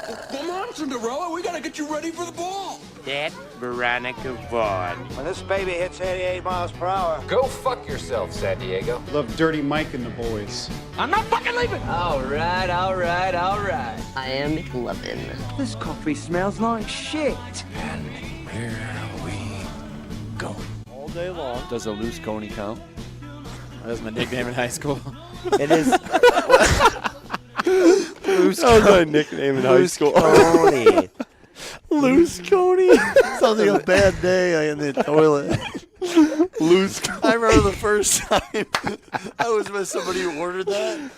Come on, Cinderella, we gotta get you ready for the ball. That's Veronica Vaughn. When this baby hits 88 miles per hour. Go fuck yourself, San Diego. Love Dirty Mike and the boys. I'm not fucking leaving. All right. I am loving. This coffee smells like shit. And here we go. All day long. Does a loose coney count? That was my nickname in high school. It is. Loose that was my nickname in high school. Coney. Loose Coney. Sounds like a bad day in the toilet. Loose Coney. I remember the first time I was with somebody who ordered that.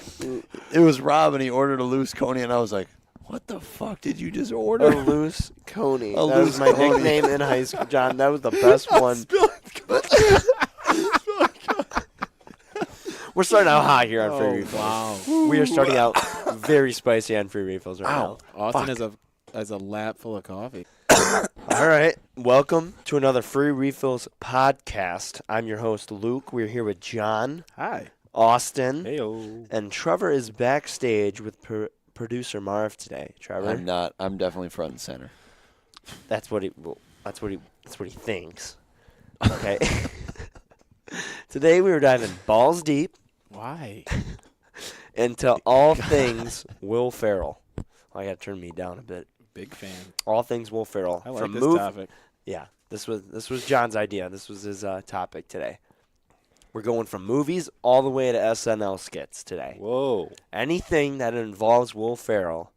It was Rob, and he ordered a loose Coney, and I was like, what the fuck did you just order? A loose Coney. That was my nickname in high school, John. That was the best one. We're starting out hot here on free refills. Wow. We are starting out very spicy on free refills right now. Austin is a lap full of coffee. All right. Welcome to another Free Refills podcast. I'm your host, Luke. We're here with John. Hi. Austin. Heyo. And Trevor is backstage with producer Marv today. Trevor. I'm not. I'm definitely front and center. That's what he thinks. Okay. Today we were diving balls deep. Why? Into all things Will Ferrell. I got to turn me down a bit. Big fan. All things Will Ferrell. I like this topic. Yeah, this was John's idea. This was his topic today. We're going from movies all the way to SNL skits today. Whoa. Anything that involves Will Ferrell,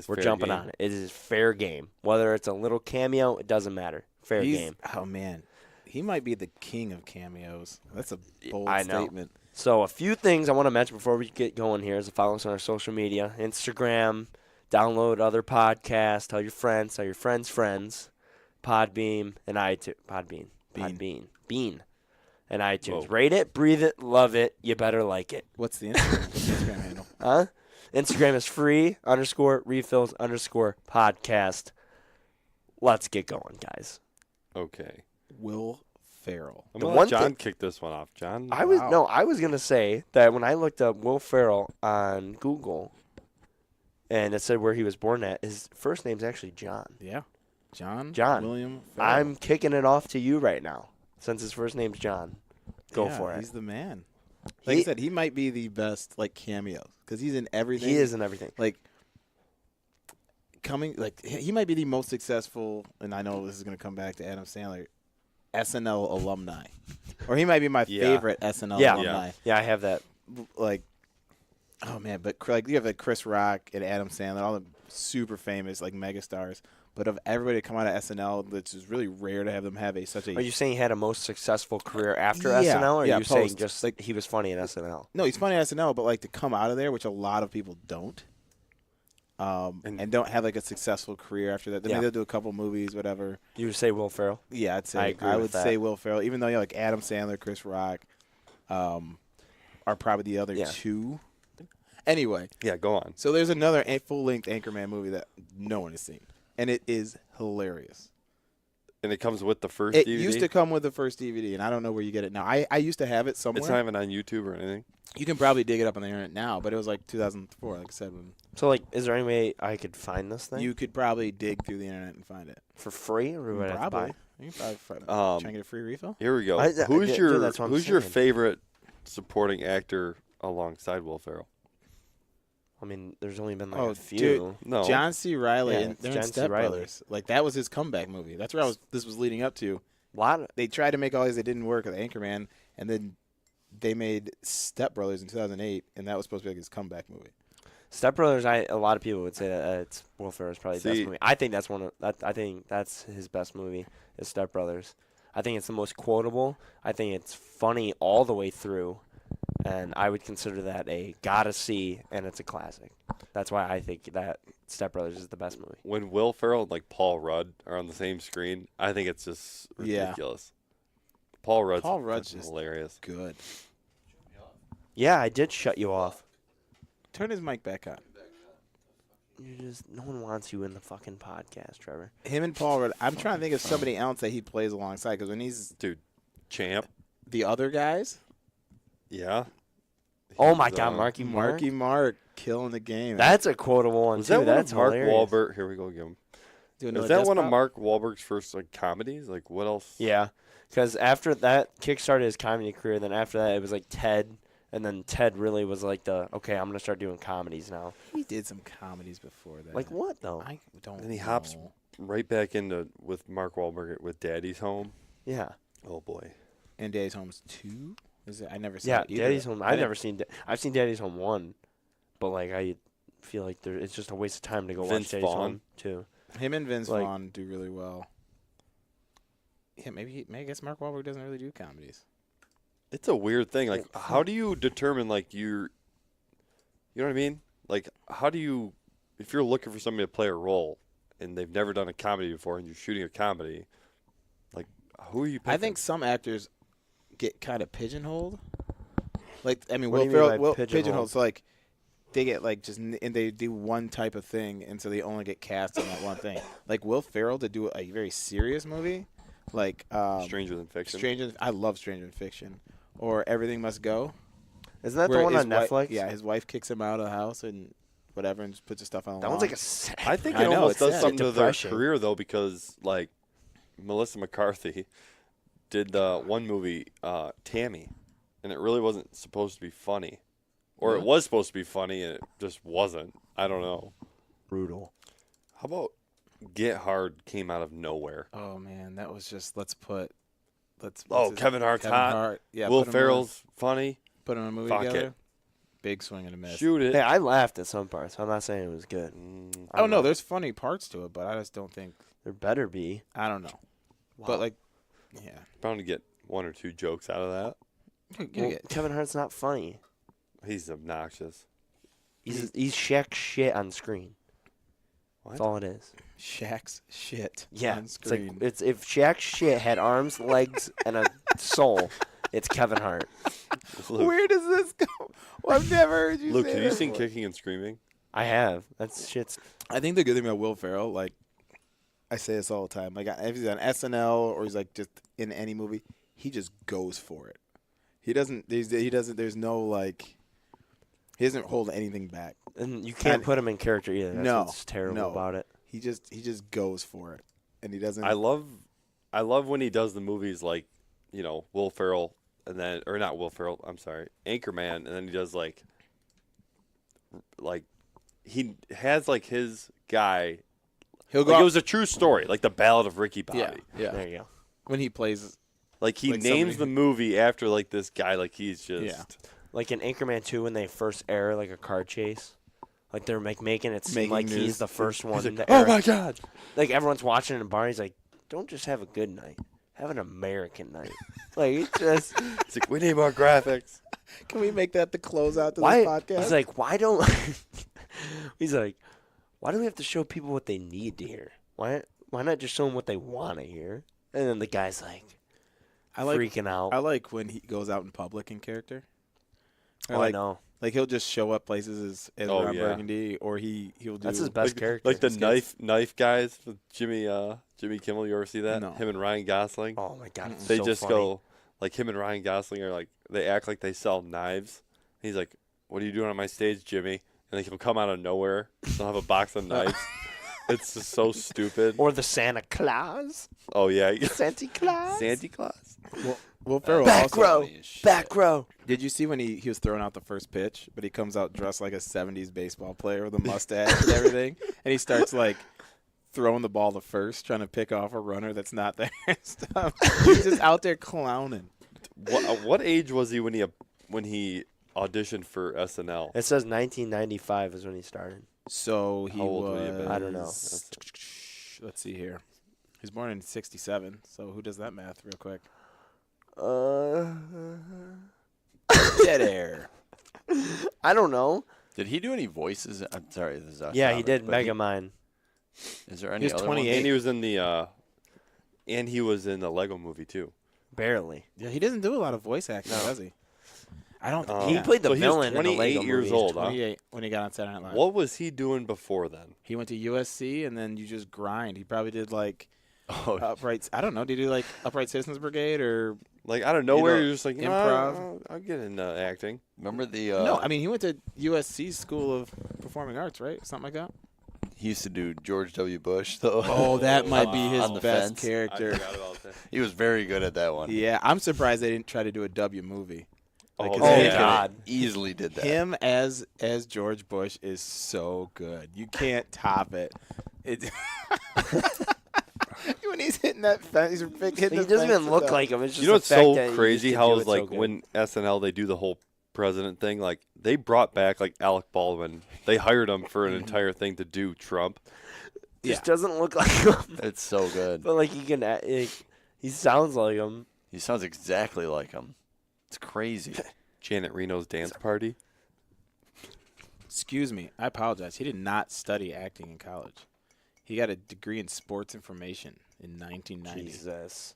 we're jumping game. on it. It is fair game. Whether it's a little cameo, it doesn't matter. Fair game. Oh, man. He might be the king of cameos. That's a bold I know. statement. So a few things I want to mention before we get going here is to follow us on our social media, Instagram, download other podcasts, tell your friends, friends, Podbean, and iTunes. Bean, and iTunes. Whoa. Rate it, breathe it, love it. You better like it. What's the Instagram handle? Huh? Instagram is free_refills_podcast. Let's get going, guys. Okay. Will Ferrell. I'm The going to one let John thing- kick this one off. John? I was going to say that when I looked up Will Ferrell on Google and it said where he was born at, his first name's actually John. Yeah. John William Ferrell. I'm kicking it off to you right now since his first name's John. Go for it. He's the man. Like I said, he might be the best cameos because he's in everything. He is in everything. He might be the most successful, and I know this is going to come back to Adam Sandler, SNL alumni. Or he might be my favorite SNL alumni. Yeah, I have that. Oh man, but you have Chris Rock and Adam Sandler, all the super famous megastars. But of everybody to come out of SNL, it's just really rare to have them have such a. Are you saying he had a most successful career after Yeah, SNL, or are you saying post. just he was funny in SNL? No, he's funny at SNL, but to come out of there, which a lot of people don't, and don't have a successful career after that. Then maybe they'll do a couple movies, whatever. You would say Will Ferrell? Yeah, I'd say I agree I with would that. say Will Ferrell, even though Adam Sandler, Chris Rock, are probably the other two. Anyway, Yeah, go on. so there's another full-length Anchorman movie that no one has seen, and it is hilarious. And it comes with the first It DVD? used to come with the first DVD, and I don't know where you get it now. I used to have it somewhere. It's not even on YouTube or anything? You can probably dig it up on the internet now, but it was 2004, like I said. When So, is there any way I could find this thing? you could probably dig through the internet and find it. for free, or would I have to buy? Probably. You can probably find it. Trying to get a free refill? Here we go. Dude, that's what I'm Who's your saying. favorite supporting actor alongside Will Ferrell? I mean, there's only been Oh, a few. dude. No. John C. Reilly Yeah, and it's they're John in C. Step Reilly. Brothers. That was his comeback movie. That's where this was leading up to. A lot. They tried to make all these. They didn't work with Anchorman, and then they made Step Brothers in 2008, and that was supposed to be his comeback movie. Step Brothers. A lot of people would say that it's Will Ferrell's probably the best See- movie. I think that's I think that's his best movie. Is Step Brothers. I think it's the most quotable. I think it's funny all the way through, and I would consider that a gotta see, and it's a classic. That's why I think that Step Brothers is the best movie. When Will Ferrell and Paul Rudd are on the same screen, I think it's just ridiculous. Paul Rudd's just hilarious. Good. Yeah, I did shut you off. Turn his mic back on. No one wants you in the fucking podcast, Trevor. Him and Paul Rudd. I'm trying to think of somebody else that he plays alongside, because when he's Dude, Champ. the other guys, Yeah. Oh my God, Marky Mark. Marky Mark killing the game. That's a quotable one Was too. that one That's of Mark hilarious. Wahlberg? Here we go again. Doing Is another that desk one of pop? Mark Wahlberg's first like comedies? Like what else? Yeah, because after that kickstarted his comedy career. Then after that, it was like Ted, and then Ted really was like okay, I'm gonna start doing comedies now. He did some comedies before that. Like what though? I don't. And he know. hops right back into with Mark Wahlberg with Daddy's Home. Yeah. Oh boy. And Daddy's Home's 2? Is it? I never saw Yeah, it either. Daddy's Home. I've never seen. I've seen Daddy's Home 1, but like I feel like it's just a waste of time to go Vince watch Daddy's Vaughn. Home 2. Him and Vince Like- Vaughn do really well. Yeah, maybe I guess Mark Wahlberg doesn't really do comedies. It's a weird thing. Like, how do you determine like you know what I mean? Like, how do you, if you're looking for somebody to play a role and they've never done a comedy before and you're shooting a comedy, like, who are you picking? I think some actors get kind of pigeonholed. Like, I mean, What do Will you mean Ferrell, by pigeonholed? pigeonholed? So like, they get like and they do one type of thing, and so they only get cast in that one thing. Like Will Ferrell to do a very serious movie, like Stranger Than Fiction. I love Stranger Than Fiction, or Everything Must Go. Isn't that where the one his on wi- Netflix? Yeah, his wife kicks him out of the house and whatever, and just puts his stuff on. the That one's lawn. like a sad. I think I it know, almost it's does sad. something to their Depression. career though, because like Melissa McCarthy did the one movie Tammy, and it really wasn't supposed to be funny, or it was supposed to be funny and it just wasn't. I don't know. brutal. How about Get Hard came out of nowhere? Oh man, that was just let's Oh, Kevin Hart's hot. Hart. Yeah, Will put him in a- Ferrell's funny. put him in a movie Fuck together. it. Big swing and a miss. Shoot it. Hey, I laughed at some parts. I'm not saying it was good. Oh no, there's funny parts to it, but I just don't think. There better be. I don't know. But like, yeah. Bound to get one or two jokes out of that. Well, Kevin Hart's not funny. He's obnoxious. He's Shaq shit on screen. That's all it is. Shaq's shit. Yeah, on it's screen. like it's if Shaq shit had arms, legs, and a soul, it's Kevin Hart. Luke, Where does this go? Well, I've never heard you Luke, say have you that seen before. Kicking and Screaming? I have. That's shit's. I think the good thing about Will Ferrell, like, I say this all the time, like if he's on SNL or he's like just in any movie, he just goes for it. He doesn't. There's no like. He doesn't hold anything back. And you can't put him in character either. That's No, what's terrible no. about it. He just goes for it, and he doesn't. I love when he does the movies like, you know, Will Ferrell and then or not Will Ferrell. I'm sorry, Anchorman, and then he does like he has like his guy. He'll go. Like, it out- was a true story, like the Ballad of Ricky Bobby. yeah. There you go. When he plays. Like he Like names somebody the movie after like this guy. Like he's just. Yeah. Like in Anchorman 2 when they first air like a car chase. Like they're making it seem Making like news. he's the first one He's like, to air. oh my god! Like everyone's watching in a bar. He's like, "Don't just have a good night. Have an American night." Like it's just It's like we need more graphics. Can we make that the closeout to why? this podcast? He's like, "Why don't?" He's like, "Why do we have to show people what they need to hear? Why not just show them what they want to hear?" And then the guy's like, freaking out. I like when he goes out in public in character. Or Oh, like, I know. Like he'll just show up places as Oh, Ron yeah. Burgundy, or he'll do. That's his best character. Like the Skits. knife guys with Jimmy Kimmel. You ever see that? No. Him and Ryan Gosling. Oh my god, it's They so just funny. go like him and Ryan Gosling are like they act like they sell knives. He's like, "What are you doing on my stage, Jimmy?" And like he'll come out of nowhere. They'll have a box of knives. It's just so stupid. Or the Santa Claus. Oh yeah, Santa Claus. Santa Claus. Will Ferrell Back also row. funny as shit. Back row. Did you see when he was throwing out the first pitch, but he comes out dressed like a '70s baseball player with a mustache and everything, and he starts like throwing the ball to first, trying to pick off a runner that's not there and stuff. He's just out there clowning. What age was he when he auditioned for SNL? It says 1995 is when he started. So he How old was. would he have been? I don't know. Let's see here. He was born in '67. So who does that math real quick? Dead air. I don't know. Did he do any voices? I'm sorry, this is off Yeah, he topic, did but Megamind. Is there any was other 28. ones? And he was in the Lego movie too. Barely. Yeah, he doesn't do a lot of voice acting, does he? I don't. think He played the So he was villain in the 28 Lego years movie. old, huh? 28 when he got on Saturday Night Live. What was he doing before then? He went to USC, and then you just grind. He probably did like Oh, upright. I don't know. Did he do like Upright Citizens Brigade or Like out of nowhere, you're just like improv. I'll get into acting. Remember the? No, I mean he went to USC School of Performing Arts, right? Something like that. He used to do George W. Bush, though. Oh, that might be his On the best fence. character. I forgot about that. He was very good at that one. Yeah, I'm surprised they didn't try to do a W movie. Like, 'cause Oh, he- yeah. God. Easily did that. Him as George Bush is so good. You can't top it. It when he's hitting that fence, he's hitting He the doesn't fence even look with like him. It's just You know the what's fact so that he crazy? used to How do it's it so like good. when SNL they do the whole president thing. Like they brought back like Alec Baldwin. They hired him for an entire thing to do Trump. just doesn't look like him. It's so good. But like he sounds like him. He sounds exactly like him. It's crazy. Janet Reno's dance party. Excuse me, I apologize. He did not study acting in college. He got a degree in sports information in 1990. Jesus.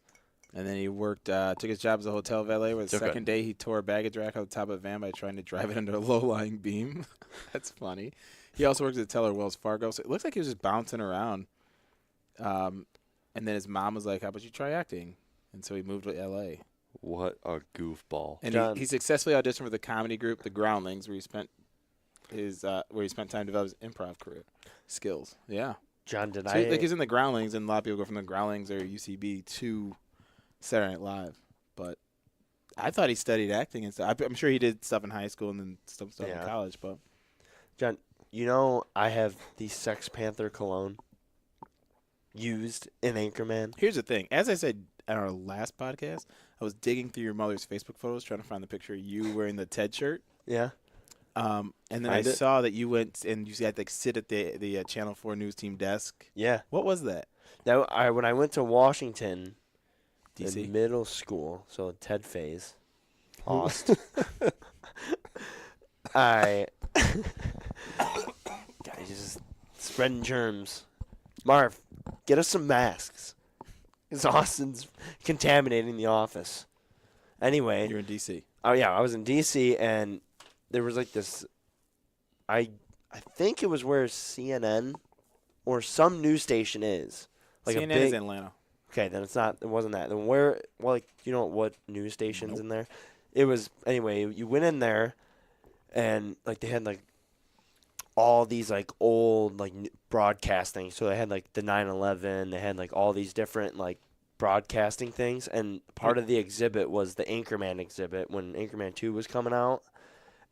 And then he worked, took his job as a hotel valet. Where the Okay. second day he tore a baggage rack on the top of a van by trying to drive it under a low-lying beam. That's funny. He also worked as a teller at Wells Fargo. So it looks like he was just bouncing around. And then his mom was like, "How about you try acting?" And so he moved to L.A. What a goofball. And John. he successfully auditioned for the comedy group, The Groundlings, where he spent time developing his improv career skills. Yeah. John, did So I? like he's in The Groundlings, and a lot of people go from The Groundlings or UCB to Saturday Night Live. But I thought he studied acting and stuff. I'm sure he did stuff in high school and then some stuff in Yeah. college. But John, you know I have the Sex Panther cologne used in Anchorman. here's the thing. As I said on our last podcast, I was digging through your mother's Facebook photos trying to find the picture of you wearing the TED shirt. Yeah. And then Find I it? saw that you went and you had to sit at the Channel 4 news team desk. Yeah. What was that? When I went to Washington DC? in middle school, so TED phase, lost. I guys just spreading germs. Marv, get us some masks. Because Austin's contaminating the office. Anyway. You're in DC. Oh, yeah. I was in D.C., and there was like this. I think it was where CNN or some news station is. Like CNN a big, is in Atlanta. Okay, then it's not. It wasn't that. Then where? Well, like you know what news stations in there? It was anyway. You went in there, and like they had like all these like old like broadcasting. So they had like the 9/11. They had like all these different like broadcasting things, and part of the exhibit was the Anchorman exhibit when Anchorman 2 was coming out,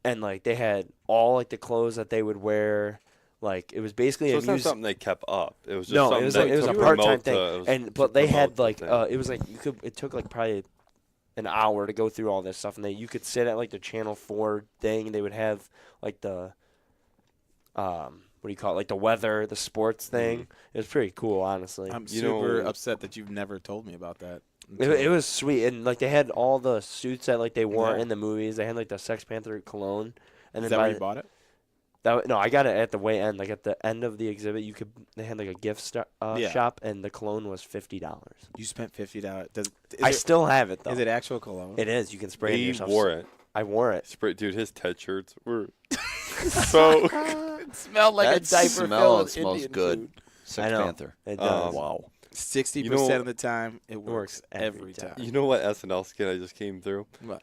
and like they had all like the clothes that they would wear. Like it was basically So a it's not music. something they kept up. It was just No, something it was that like, it was to a part-time promote thing, the- it was and to but they promote had the like thing. it was like you could. It took like probably an hour to go through all this stuff, and you could sit at like the Channel 4 thing, and they would have like the what do you call it, like the weather, the sports thing. It was pretty cool, honestly. I'm You super know- upset that you've never told me about that. It was sweet, and like they had all the suits that like they wore Yeah. in the movies. They had like the Sex Panther cologne, and Is then that where you bought it? no, I got it at the way end. Like at the end of the exhibit, they had like a gift Yeah. shop, and the cologne was $50. You spent $50. I still have it though. Is it actual cologne? It is. You can spray it He yourself. wore it. I wore it. Spray, dude, his TED shirts were so. It smelled like That a diaper smell filled with smells Indian good. food. Sex I know. Panther. It does. Wow. 60% You know- of the time, it works every every time. You know what SNL skit I just came through? What?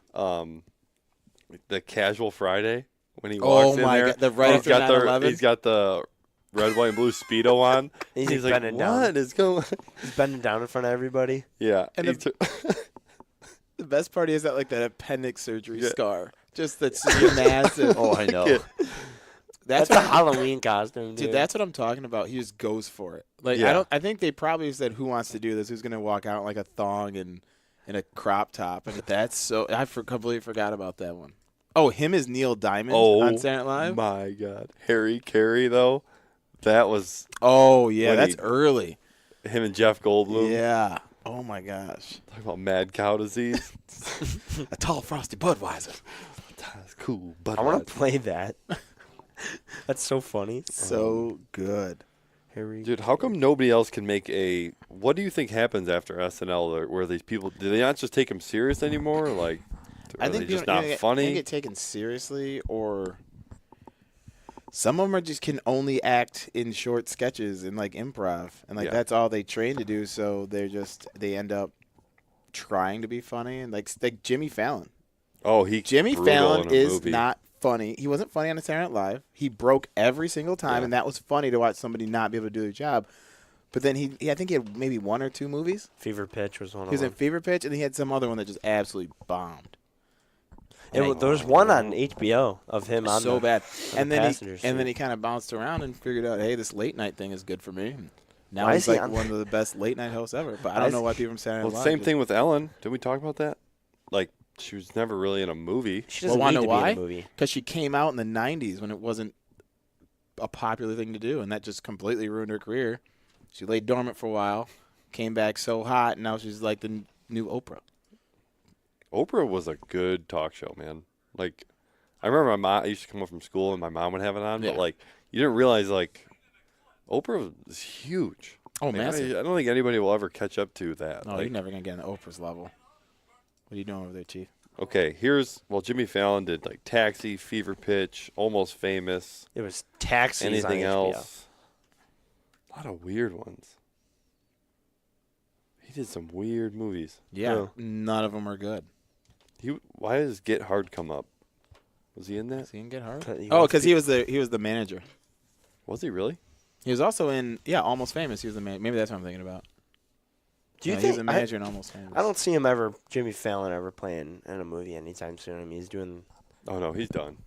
The Casual Friday when he Oh walks in my there. God, the right he's after got 9/11? he's got the red, white, and blue speedo on. He's like, bending down. what is going? He's bending down in front of everybody. Yeah, And he the- took- The best part is that like that appendix surgery Yeah. scar. Just that's massive. Oh, I know. Yeah. That's what a Halloween costume, dude. Dude, that's what I'm talking about. He just goes for it. Like Yeah. I think they probably said, "Who wants to do this? Who's gonna walk out in like a thong and a crop top?" And that's so completely forgot about that one. Oh, him as Neil Diamond on Saturday Night Live. My God, Harry Carey though, that was Oh yeah, when that's he- early. him and Jeff Goldblum. Yeah. Oh my gosh. Talking about mad cow disease. A tall frosty Budweiser. That's cool, but I want to play that. That's so funny. So good. Harry. dude, how come nobody else can make a? What do you think happens after SNL? Where these people do they not just take him serious anymore? Like, I are think they just people- not they funny? get taken seriously, or some of them just can only act in short sketches and like improv, and like Yeah. that's all they train to do. So they end up trying to be funny, and like Jimmy Fallon. Oh, Jimmy brutal Fallon in a is movie. not funny. He wasn't funny on Saturday Night Live. He broke every single time, and that was funny to watch somebody not be able to do their job. But then I think he had maybe 1 or 2 movies. Fever Pitch was one of He was them. in Fever Pitch, and he had some other one that just absolutely bombed. There was one on HBO of him on so the, bad. on And the then passenger seat. he kind of bounced around and figured out, hey, this late night thing is good for me. And now Why he's is he like on- one of the best late night hosts ever. But I Why don't is know he- why people from Saturday Night Well, Live. same just- thing with Ellen. Did we talk about that? Like, she was never really in a movie. She doesn't wanna need know to be why? in a movie. Because she came out in the 90s when it wasn't a popular thing to do, and that just completely ruined her career. She lay dormant for a while, came back so hot, and now she's like the new Oprah. Oprah was a good talk show, man. Like, I remember my mom, I used to come home from school and my mom would have it on, Yeah. but, like, you didn't realize, like, Oprah was huge. Oh, Like, massive. I don't think anybody will ever catch up to that. No, Like, you're never going to get on Oprah's level. What are you doing over there, Chief? okay, Jimmy Fallon did, like, Taxi, Fever Pitch, Almost Famous, It was Taxis anything on HBO. else. A lot of weird ones. He did some weird movies. Yeah, Who? none of them are good. Why does Get Hard come up? Was he in that? Is he in Get Hard? He Oh, wants because to- he was the manager. Was he really? He was also in Almost Famous. He was the man. Maybe that's what I'm thinking about. Do you No, think he's a manager in Almost Famous? I don't see him Jimmy Fallon ever playing in a movie anytime soon. I mean, he's doing Oh, no, he's done.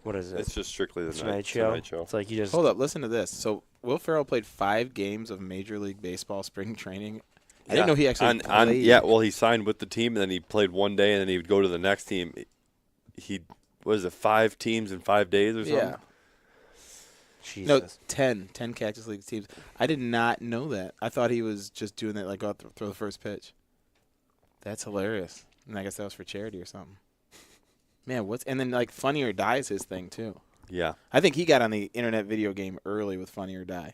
what is it? It's just strictly the Tonight night Show. It's like you just Hold up, listen to this. So Will Ferrell played 5 games of Major League Baseball spring training. I didn't know he actually played. Yeah, well, he signed with the team, and then he played one day, and then he would go to the next team. What is it, 5 teams in 5 days or something? Yeah. Jesus. No, 10 Cactus League teams. I did not know that. I thought he was just doing that, like, go out throw the first pitch. That's hilarious. And I guess that was for charity or something. Man, and then, like, Funny or Die is his thing, too. Yeah. I think he got on the internet video game early with Funny or Die.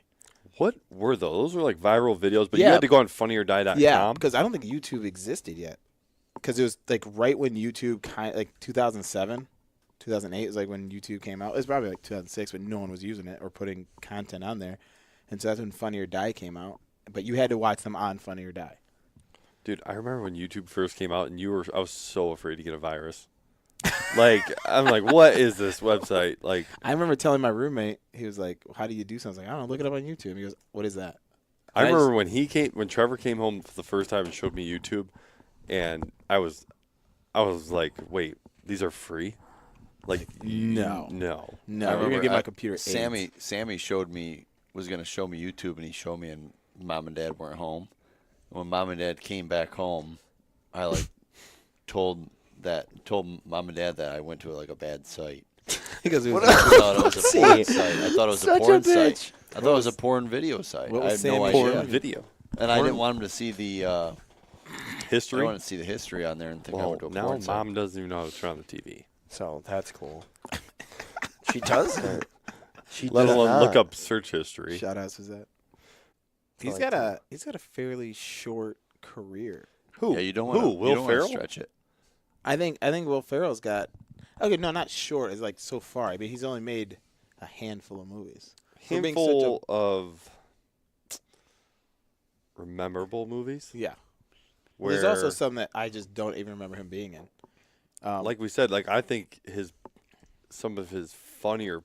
What were those? Those were, like, viral videos, but you Yeah. had to go on funnyordie.com? Yeah, because I don't think YouTube existed yet. Because it was, like, right when YouTube, like, 2007, 2008 was, like, when YouTube came out. It was probably, like, 2006, but no one was using it or putting content on there. And so that's when Funny or Die came out. But you had to watch them on Funny or Die. Dude, I remember when YouTube first came out, and I was so afraid to get a virus. Like, I'm like, what is this website? Like, I remember telling my roommate, he was like, how do you do something? I was like, I don't know, look it up on YouTube. He goes, what is that? I remember when Trevor came home for the first time and showed me YouTube, and I was like, wait, these are free? Like, No. no. No, you're going to get my computer AIDS. Sammy was going to show me YouTube, and he showed me, and Mom and Dad weren't home. When Mom and Dad came back home, I, like, told Mom and Dad that I went to, like, a bad site. Because it was I thought it was a porn site. I thought it was a Such a porn bitch. site. I thought it was a porn video site. What I was had no Sammy idea. Porn video. And I didn't want him to see the I History? wanted to see the history on there and think I Well, went to a now porn site. Mom doesn't even know how to turn on the TV. So that's cool. She does it. She Let does alone not. look up search history. Shout out to that. He's like got that. he's got a fairly short career. Who? Yeah, you don't want to Will Ferrell? stretch it. I think Will Ferrell's got no, not short. It's like so far. I mean, he's only made a handful of movies. For being such a- Handful of memorable movies. Yeah. Where, There's also some that I just don't even remember him being in. like we said, like I think some of his funnier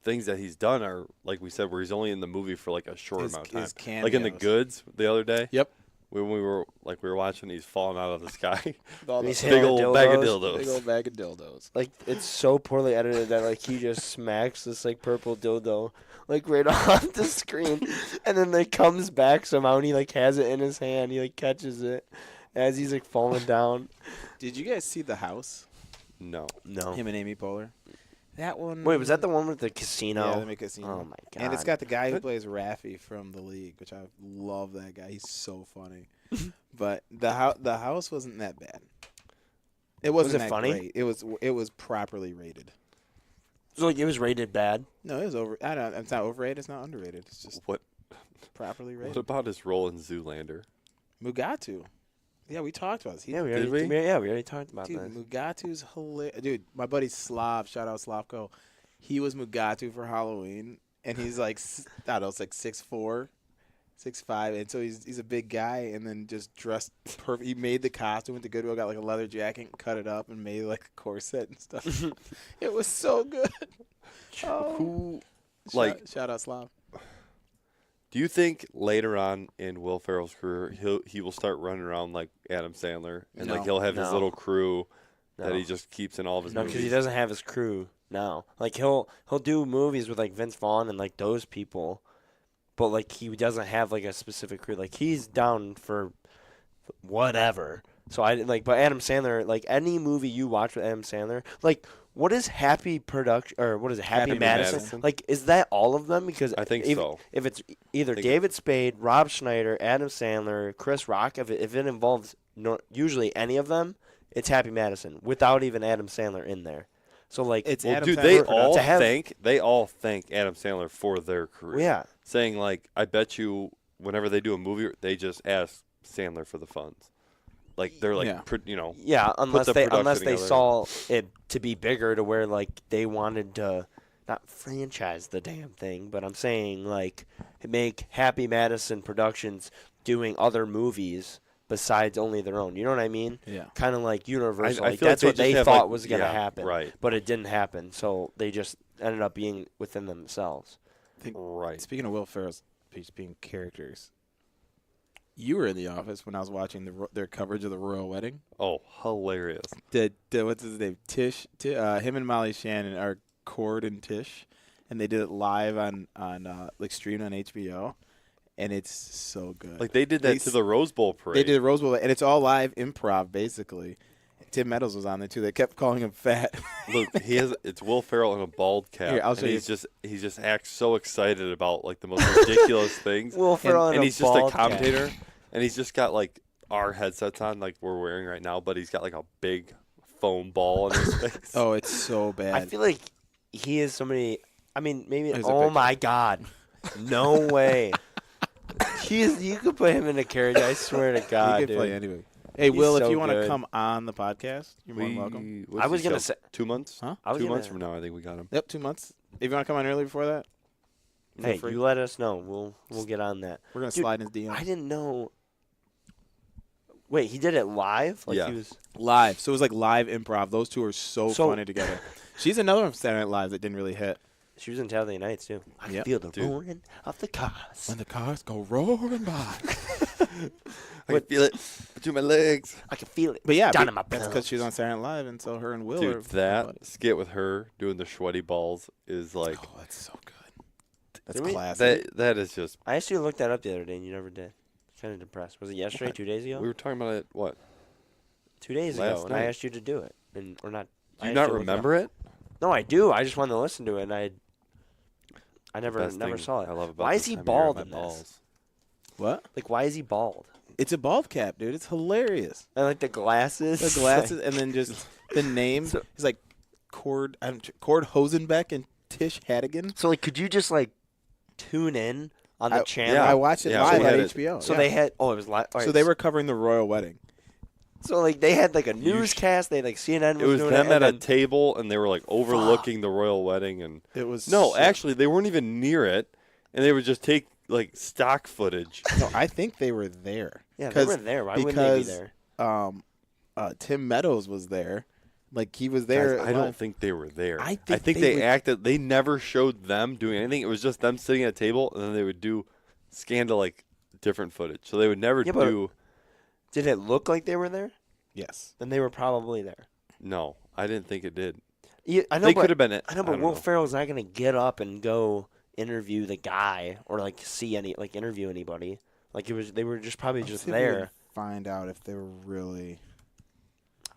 things that he's done are, like we said, where he's only in the movie for like a short His- amount of time. his Like in The cameos. Goods the other day. Yep. When we were watching, he's falling out of the sky. He's Big hitting old bag of dildos. dildos. Big old bag of dildos. Like it's so poorly edited that like he just smacks this like purple dildo like right off the screen, and then like comes back somehow and he like has it in his hand. He like catches it as he's like falling down. Did you guys see The House? No. No. Him and Amy Poehler. That one. Wait, was that the one with the casino? Yeah, they make casino. Oh my god! And it's got the guy who plays Raffi from The League, which I love. That guy. He's so funny. But the house wasn't that bad. It wasn't it that funny? great. It was properly rated. So like it was rated bad. No, it was over. I don't. It's not overrated. It's not underrated. It's just What properly rated. What about his role in Zoolander? Mugatu. Yeah, we talked about this. Yeah, we Did already. we? Yeah, we already talked about Dude, this. Mugatu's hilarious. Dude, my buddy Slav, shout out Slavko. He was Mugatu for Halloween, and he's like, I don't know, it's like 6'4", 6'5", and so he's a big guy, and then just dressed perfect. He made the costume, went to Goodwill, got like a leather jacket, and cut it up, and made like a corset and stuff. It was so good. Who, shout out Slav. Do you think later on in Will Ferrell's career he will start running around like Adam Sandler and like he'll have his little crew that he just keeps in all of his movies? No, because he doesn't have his crew now. Like he'll do movies with like Vince Vaughn and like those people, but like he doesn't have like a specific crew. Like he's down for whatever. So but Adam Sandler, like any movie you watch with Adam Sandler, like what is Happy Madison? Like is that all of them? Because I think so. If it's either David Spade, Rob Schneider, Adam Sandler, Chris Rock, if it involves usually any of them, it's Happy Madison without even Adam Sandler in there. So like, it's Adam Sandler they all thank Adam Sandler for their career. Yeah, saying like, I bet you whenever they do a movie, they just ask Sandler for the funds. Like they're like, unless they saw it to be bigger to where like they wanted to not franchise the damn thing, but I'm saying like make Happy Madison Productions doing other movies besides only their own. You know what I mean? Yeah. Kind of like Universal. I like feel that's like what they thought was going to happen, right? But it didn't happen, so they just ended up being within themselves. Right. Speaking of Will Ferrell's being characters. You were in the office when I was watching their coverage of the royal wedding. Oh, hilarious! What's his name? Tish. Him and Molly Shannon are Cord and Tish, and they did it live on like streamed on HBO, and it's so good. Like they did that to the Rose Bowl parade. They did the Rose Bowl, and it's all live improv basically. Tim Meadows was on there too. They kept calling him fat. Look, it's Will Ferrell in a bald cap. Here, I'll show you. He just acts so excited about like the most ridiculous things. Will Ferrell and in he's a just a bald commentator, cap. and he's just got like our headsets on, like we're wearing right now, but he's got like a big foam ball in his face. Oh, it's so bad. I feel like he is somebody. I mean, maybe. There's Oh my God, no way. You could put him in a carriage. I swear to God, he could dude. play anyway. Hey, Will, so if you want to good. come on the podcast, you're more than welcome. I was gonna say 2 months. Huh? 2 months from now, I think we got him. Yep, 2 months. If you want to come on early before that, Hey, you let us know. We'll get on that. we're gonna slide in his DM. I didn't know. Wait, he did it live? Like Yeah. he was Live, so it was like live improv. Those two are so funny together. She's another one from Saturday Night Live that didn't really hit. She was in Saturday Nights too. I Yep. feel the roaring of the cars. When the cars go roaring by. I can feel it between my legs. I can feel it. But yeah, down in my that's bones. because she was on Saturday Night Live, and so her and Will are. Dude, that skit with her doing the sweaty balls is like Oh, that's so good. That's Did we- classic. that is just. I asked you to look that up the other day, and you never did. Kind of depressed. Was it yesterday? 2 days ago? We were talking about it. What? 2 days last ago, and I night. asked you to do it, and or not. Do you not remember it? No, I do. I just wanted to listen to it, and I never Best never thing saw it. I love about Why this is he time of year are bald my in this? balls. What? Like, why is he bald? It's a bald cap, dude. It's hilarious. And like the glasses. The glasses, and then just the name. So- It's like Cord Hosenbeck and Tish Hattigan. So like, could you just like tune in on the channel? Yeah, I watched it Yeah, live we on had it. HBO. So yeah. they had. Oh, it was live. So they were covering the royal wedding. So like they had like a newscast. They had like CNN. It was doing them it, at a and then- table, and they were like overlooking the royal wedding, and It was no, so- actually, they weren't even near it, and they would just take like stock footage. No, I think they were there. Yeah, they were there. Why wouldn't they be there? Tim Meadows was there. Like he was there. Guys, I don't think they were there. I think they they would- acted. They never showed them doing anything. It was just them sitting at a table, and then they would scan to like different footage. So they would never Yeah, but- do. Did it look like they were there? Yes. Then they were probably there. No, I didn't think it did. Yeah, I know. They but- could have been it. I know, but Will Ferrell's not gonna get up and go interview the guy or like interview anybody. Like they were just probably Let's just see if we can there. Find out if they were really.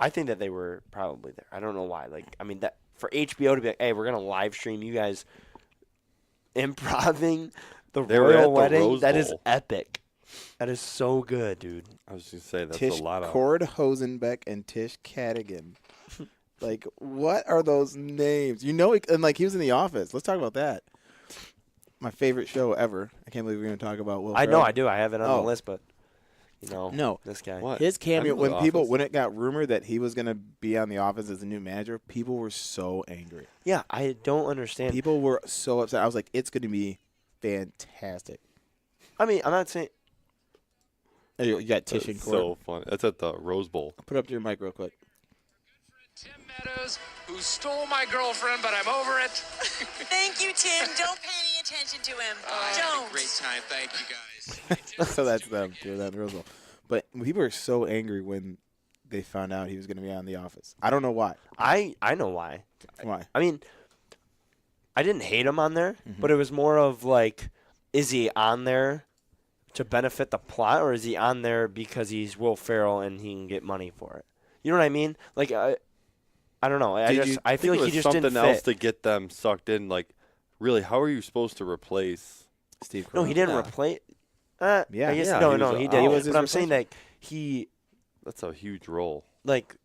I think that they were probably there. I don't know why. Like, I mean, that for HBO to be like, hey, we're gonna live stream you guys improving the They were at royal the wedding. Rose That is Bowl. epic. That is so good, dude. I was just gonna say that's Tish a lot of. Cord Hosenbeck and Tish Cattigan. Like, what are those names? You know, and like he was in The Office. Let's talk about that. My favorite show ever. I can't believe we're going to talk about Will I Ferrell. know, I do. I have it on Oh. the list, but No. this guy. What? His cameo I know The Office. when it got rumored that he was going to be on The Office as the new manager, people were so angry. Yeah, I don't understand. People were so upset. I was like, it's going to be fantastic. I mean, I'm not saying. Oh, you got That's Tish and so Court. fun. That's at the Rose Bowl. Put up your mic real quick. Tim Meadows, who stole my girlfriend, but I'm over it. Thank you, Tim. Don't pay any attention to him. Don't. Great time. Thank you, guys. So that's them, too, that Rose Bowl. But people were so angry when they found out he was going to be on The Office. I don't know why. I know why. Why? I mean, I didn't hate him on there, but it was more of like, is he on there to benefit the plot, or is he on there because he's Will Ferrell and he can get money for it? You know what I mean? Like, I don't know. I feel like he just didn't fit. Something else to get them sucked in. Like, really, how are you supposed to replace Steve Carell? No, he didn't replace. I guess Yeah, no, he did. was his But I'm saying that That's a huge role. like,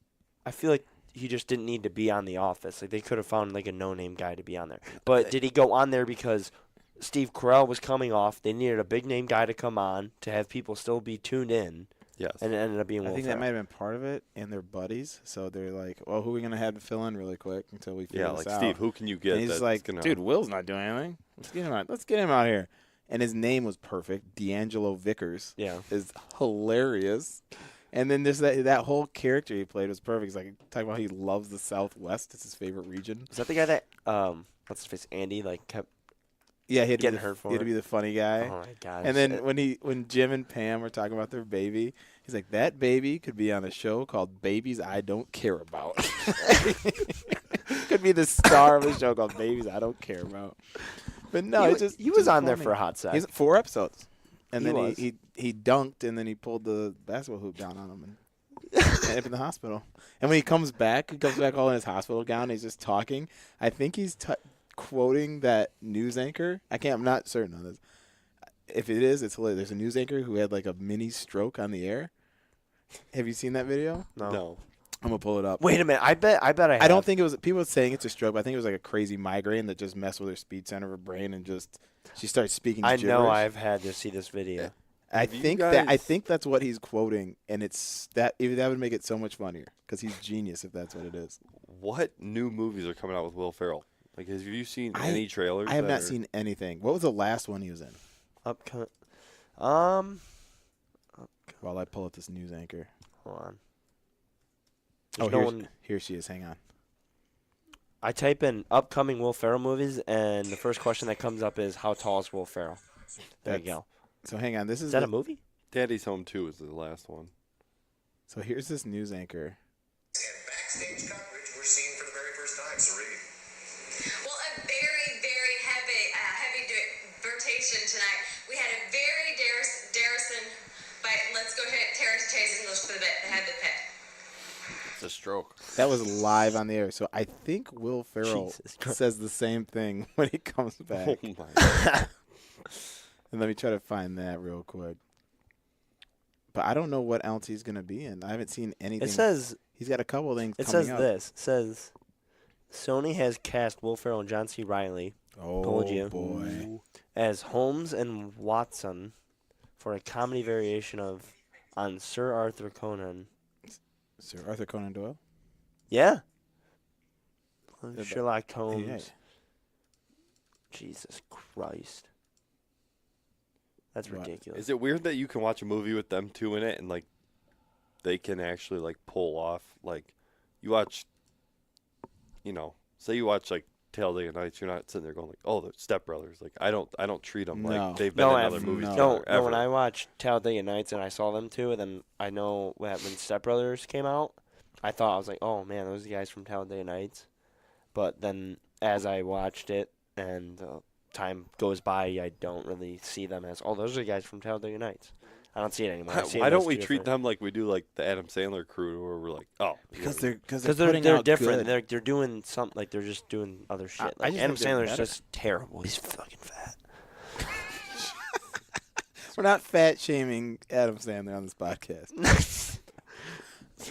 I feel like he just didn't need to be on The Office. Like, they could have found like a no-name guy to be on there. But did he go on there because Steve Carell was coming off? They needed a big-name guy to come on to have people still be tuned in. Yes. And it ended up being I Will think Ferrell. that might have been part of it, and they're buddies. So they're like, well, who are we going to have to fill in really quick until we figure Yeah, this like out? Steve, who can you get? And he's that's like, gonna... dude, Will's not doing anything. Let's get him out here. And his name was perfect. D'Angelo Vickers. Yeah. Is hilarious. And then there's that whole character he played was perfect. He's like talking about he loves the Southwest. It's his favorite region. Is that the guy that what's his face? Andy kept Yeah, he had getting to be hurt for he had to it. be the funny guy. Oh my gosh. And then when Jim and Pam were talking about their baby, he's like, that baby could be on a show called Babies I Don't Care About. Could be the star of a show called Babies I Don't Care About. But no, he was on there for a hot sec. He's 4 episodes. And He then was. he dunked, and then he pulled the basketball hoop down on him and ended up in the hospital. And when he comes back all in his hospital gown. He's just talking. I think he's quoting that news anchor. I'm not certain on this. If it is, it's hilarious. There's a news anchor who had like a mini stroke on the air. Have you seen that video? No. I'm gonna pull it up. Wait a minute. I bet I have. I don't think it was. People were saying it's a stroke, but I think it was like a crazy migraine that just messed with her speech center of her brain, and just she starts speaking. I gibberish. know I've had to see this video. I think that's what he's quoting, and it's that would make it so much funnier because he's genius if that's what it is. What new movies are coming out with Will Ferrell? Like, have you seen any trailers? I have not seen anything. What was the last one he was in? Upcoming. While I pull up this news anchor. Hold on. Here she is. Hang on. I type in upcoming Will Ferrell movies, and the first question that comes up is, how tall is Will Ferrell? There you go. So hang on. This Is that a movie? Daddy's Home 2 is the last one. So here's this news anchor. Backstage coverage we're seeing for the very first time, Serene. Well, a very, very heavy rotation tonight. We had a very Darrison, but let's go ahead. Terrence Chase English for the head of the pit. It's a stroke. That was live on the air. So I think Will Ferrell says the same thing when he comes back. Oh my God. And let me try to find that real quick. But I don't know what else he's going to be in. I haven't seen anything. It says he's got a couple of things It coming says up. this. It says Sony has cast Will Ferrell and John C. Reilly. Told you. Boy. As Holmes and Watson for a comedy variation on Sir Arthur Conan. Sir Arthur Conan Doyle? Yeah. Yeah, Sherlock Holmes. yeah. Jesus Christ. That's What? ridiculous. Is it weird that you can watch a movie with them two in it and, like, they can actually, like, pull off, like, you watch, say you watch, like, Talladega Nights, you're not sitting there going, like, oh, the Step Brothers. Like, I don't treat them No. like they've been in other movies No, together, ever. when I watched Talladega Nights and I saw them two, and then I know when Step Brothers came out, I was like, oh, man, those are the guys from Talladega Nights. But then as I watched it and time goes by, I don't really see them as, oh, those are the guys from Talladega Nights. I don't see it anymore. Why don't we treat them like we do, like, the Adam Sandler crew, where we're like, oh. Because they're putting out different. good. They're doing something, like they're just doing other shit. I Like just Adam think they're Sandler's better. just terrible. He's fucking fat. We're not fat shaming Adam Sandler on this podcast.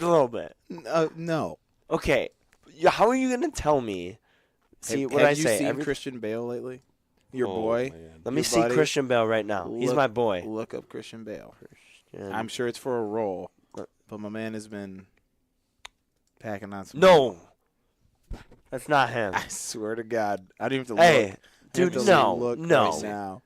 A little bit. No. Okay, how are you gonna tell me? See have, what have I you say? seen Christian Bale lately? Your Oh, boy. man. Let me your see buddy? Christian Bale right now. He's my boy. Look up Christian Bale. And I'm sure it's for a role, but my man has been packing on some. no, that's not him. I swear to God, I don't even have to Hey, look. dude, I have to no, look no. right now.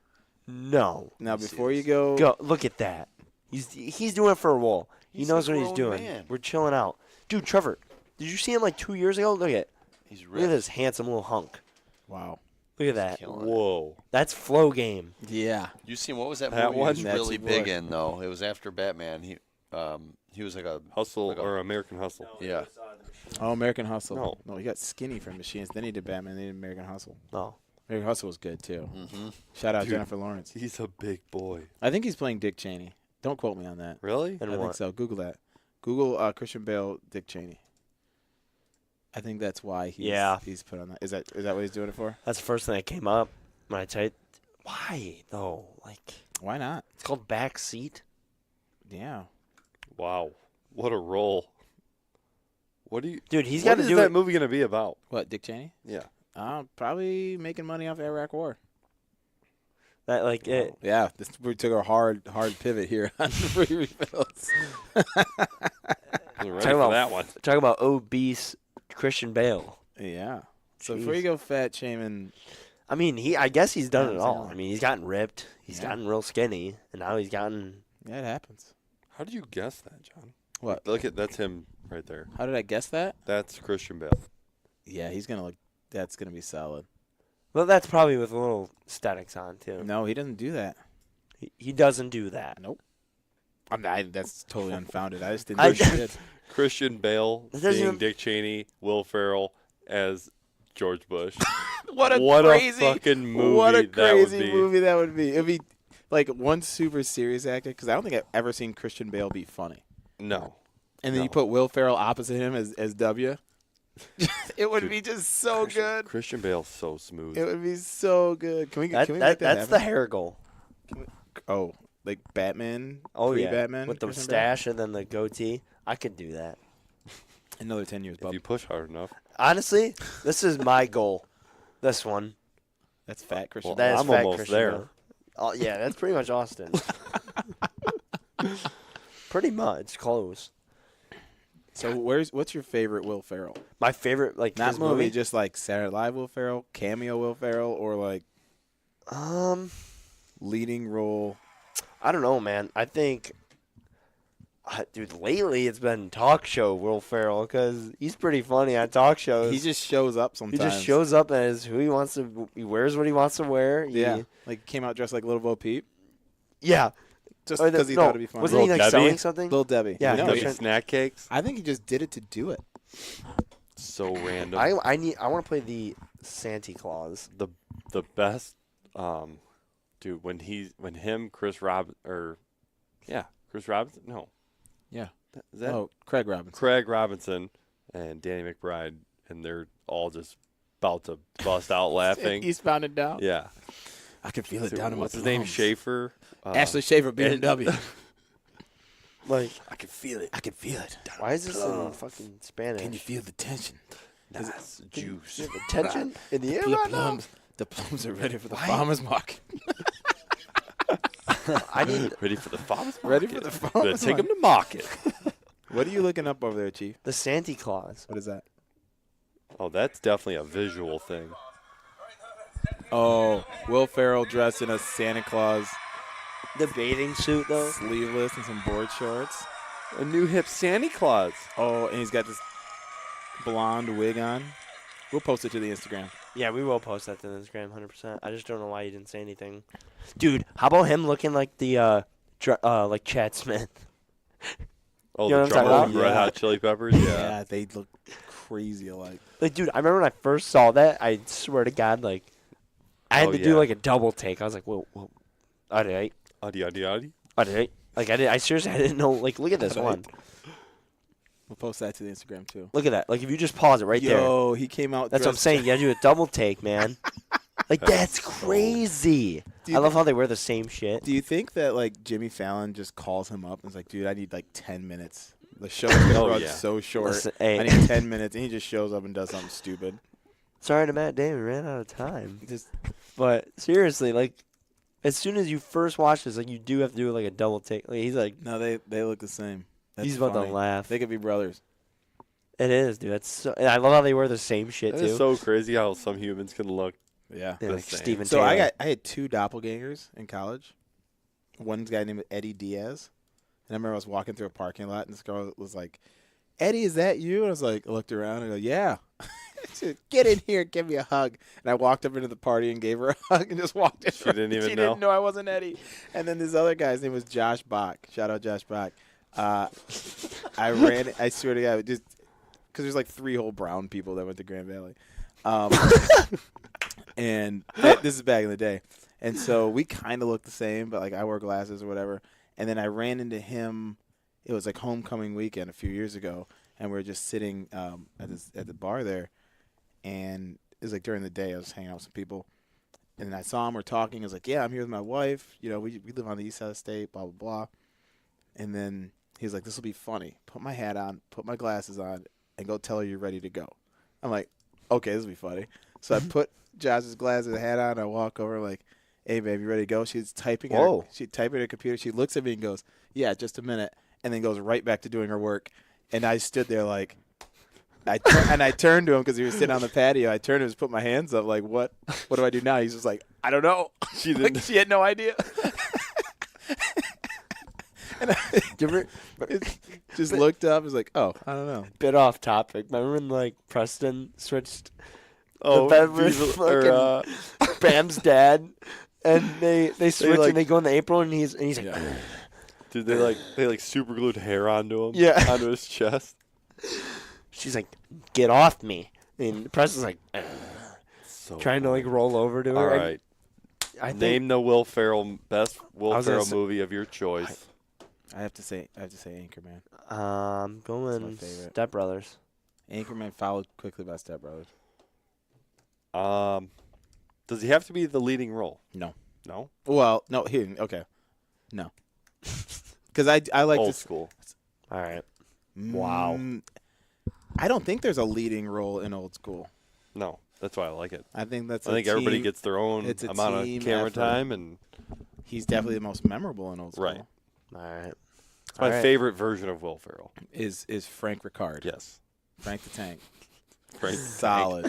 No. Now, before you go, Go look at that. He's doing it for a role. He He's knows a what he's grown doing. man. We're chilling out, dude. Trevor, did you see him like 2 years ago? Look at He's look at this handsome little hunk. wow. Look at that. Whoa. That's flow game. Yeah. You seen what was that That movie he one? was That's really your big boy. in though? It was after Batman. He was like a Hustle like a- or American Hustle. yeah. Oh, American Hustle. No. He got skinny from Machines. Then he did Batman. Then he did American Hustle. No. American Hustle was good, too. Mm-hmm. Shout out Dude. Jennifer Lawrence. He's a big boy. I think he's playing Dick Cheney. Don't quote me on that. Really? And I think what? so. Google that. Google Christian Bale, Dick Cheney. I think that's why he's put on that. Is that what he's doing it for? That's the first thing that came up when I typed. Why though? Like, Why not? it's called Backseat. Yeah. Wow. What a role. What do you? Dude, he's What got to is do that it. movie going to be about? What, Dick Cheney? Yeah. Probably making money off Iraq War. That like it. Yeah, we took a hard pivot here on free refills. I'm ready Talk for about that one. Talk about obese Christian Bale. Yeah. So Jeez. before you go fat shaming, I mean, I guess he's done Yeah, it all. exactly. I mean, he's gotten ripped. He's Yeah. gotten real skinny, and now he's gotten. yeah, it happens. How did you guess that, John? What? Look at that's him right there. How did I guess that? That's Christian Bale. Yeah, he's gonna look. That's gonna be solid. Well, that's probably with a little aesthetics on too. No, he doesn't do that. He doesn't do that. Nope. That's totally unfounded. I just didn't I- think he did. Christian Bale That doesn't being even- Dick Cheney, Will Ferrell as George Bush. What a What crazy a fucking movie What a that would crazy be. movie that would be. It'd be like one super serious actor because I don't think I've ever seen Christian Bale be funny. No. And then No. you put Will Ferrell opposite him as W. It would Dude, be just so good. Christian Bale's so smooth. It would be so good. Can we That, can we that, make that that's the happen? hair goal. Oh, like Batman? Oh yeah, Batman with the Christian Bale? stash and then the goatee. I could do that. Another 10 years, If bub. you push hard enough. Honestly, this is my goal. This one. That's fat Christian Well, Bale. That is I'm fat almost Christian there. Bale. Oh yeah, that's pretty much Austin. Pretty much close. So what's your favorite Will Ferrell? My favorite, like Not his movie, just like Saturday Night Live Will Ferrell, cameo Will Ferrell, or like leading role. I don't know, man. I think, dude, lately it's been talk show Will Ferrell because he's pretty funny on talk shows. He just shows up He sometimes. just shows up as who he wants to. He wears what he wants to wear. Yeah, like came out dressed like Little Bo Peep, Yeah. just Or because he no, thought it'd be funny. Wasn't he Little like Debbie? selling something? Little Debbie. Yeah, No, he Like was- snack cakes. I think he just did it to do it. So random. I want to play the Santa Claus. the best dude when Chris Robinson no Yeah. is that Oh, Craig Robinson. Craig Robinson and Danny McBride and they're all just about to bust out laughing. Eastbound and down. Yeah. I can feel it So down in my what's his name? plums. Schaefer. Ashley Schaefer, BMW. Like, I can feel it. I can feel it. why is this in fucking Spanish? Can you feel the tension? Nice juice. You have the tension in the air The right now? plums. The plums are ready for the farmer's market. I need Ready for the farmers market. Ready for the Better farmer's take market. him to market. What are you looking up over there, Chief? the Santa Claus. What is that? Oh, that's definitely a visual thing. Oh, Will Ferrell dressed in a Santa Claus The bathing suit, though. sleeveless and some board shorts. A new hip Santa Claus. Oh, and he's got this blonde wig on. We'll post it to the Instagram. Yeah, we will post that to Instagram, 100%. I just don't know why you didn't say anything. Dude, how about him looking like the, like Chad Smith? Oh, You know the what I'm drummer talking from about? Red Hot Chili Peppers. Yeah. they look crazy alike. Like, dude, I remember when I first saw that, I swear to God, like, I had Oh, to yeah. do, like, a double take. I was like, whoa. Alright. Adi, adi, adi. Alright. Like, I seriously, I didn't know. Like, look at this one. We'll post that to the Instagram too. Look at that. Like, if you just pause it right there. Yo, he came out. That's what I'm dressed- saying. You gotta do a double take, man. Like, that's so- crazy. Do you I love think- how they wear the same shit. Do you think that like Jimmy Fallon just calls him up and is like, "Dude, I need like 10 minutes. The show's gonna run yeah. so short. Listen, hey. I need 10 minutes," and he just shows up and does something stupid. Sorry to Matt Damon, ran out of time. Just But seriously, like, as soon as you first watch this, like, you do have to do like a double take. Like, he's like, no, they look the same. That's he's about funny. to laugh. They could be brothers. It is, dude. That's so. And I love how they wear the same shit It too. is so crazy how some humans can look Yeah. Yeah, like same. Steven So Taylor. I had 2 doppelgangers in college. One guy named Eddie Diaz. And I remember I was walking through a parking lot, and this girl was like, "Eddie, is that you?" And I was like, I looked around and I go, "Yeah." She said, "Get in here, give me a hug." And I walked up into the party and gave her a hug and just walked in. She didn't even She know? didn't know I wasn't Eddie. And then this other guy's name was Josh Bach. Shout out Josh Bach. I swear to God, just because there's like 3 whole brown people that went to Grand Valley. And this is back in the day. And so we kind of look the same, but like I wore glasses or whatever. And then I ran into him. It was like homecoming weekend a few years ago, and we were just sitting at the bar there. And it was like during the day, I was hanging out with some people. And then I saw him. We're talking. I was like, "Yeah, I'm here with my wife. You know, we live on the east side of the state. Blah blah blah." And then he was like, "This will be funny. Put my hat on, put my glasses on, and go tell her you're ready to go." I'm like, "Okay, this will be funny." So I put Josh's glasses, hat on. I walk over, like, "Hey, babe, you ready to go?" She's typing. She's typing at her computer. She looks at me and goes, "Yeah, just a minute," and then goes right back to doing her work. And I stood there like, I turned to him because he was sitting on the patio. I turned to him, just put my hands up, like, "What do I do now?" He's just like, "I don't know." She didn't. Like, she had no idea. And I just looked up. Was like, "Oh, I don't know." Bit off topic. Remember when like Preston switched Oh, the bed with fucking Bam's dad, and they switch and they go in the apron, and he's like, Dude, they super glued hair onto him. Yeah. Onto his chest. she's like, "Get off me!" And Preston's like, So trying to like roll over to her. All right. I think Name the best Will was gonna Ferrell say- movie of your choice. I have to say Anchorman. Going my favorite. Step Brothers. Anchorman followed quickly by Step Brothers. Does he have to be the leading role? No. No? Well, no. Okay. No. Because I like Old to school. All right. Wow. I don't think there's a leading role in Old School. No, that's why I like it. I think that's. I think everybody team- gets their own it's a amount of team camera effort. time, and He's definitely the most memorable in Old School. Right. All right. it's my favorite version of Will Ferrell. Is Frank Ricard? Yes. Frank the Tank. Frank Solid.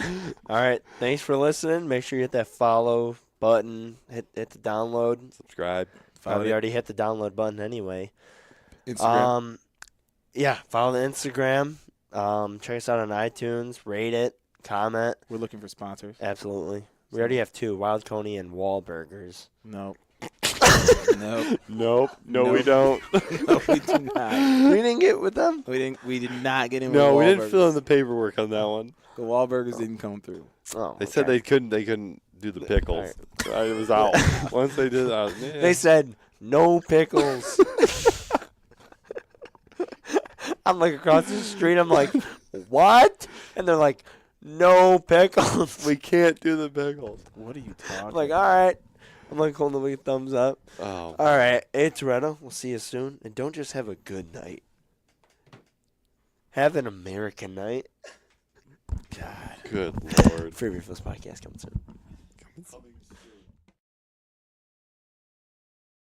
All right. Thanks for listening. Make sure you hit that follow button. Hit the download. Subscribe. Probably already hit the download button anyway. Instagram. Yeah. Follow the Instagram. Check us out on iTunes. Rate it. Comment. We're looking for sponsors. Absolutely. We already have 2: Wild Coney and Wahlburgers. Nope. Nope. No, we don't. No, we do not. We didn't get with them. We did not get in. No, with we didn't fill in Wahlburgers. the paperwork on that one. The Wahlburgers didn't come through. Oh, They said they couldn't do the pickles. It was out. Once they did, I was, They said no pickles. I'm like across the street. I'm like, what? And they're like, no pickles. we can't do the pickles. What are you talking? I'm like, all right. I'm like holding the big thumbs up. Oh. All right. It's Reno. We'll see you soon. And don't just have a good night. Have an American night. Good Lord. Free Refills Podcast coming soon.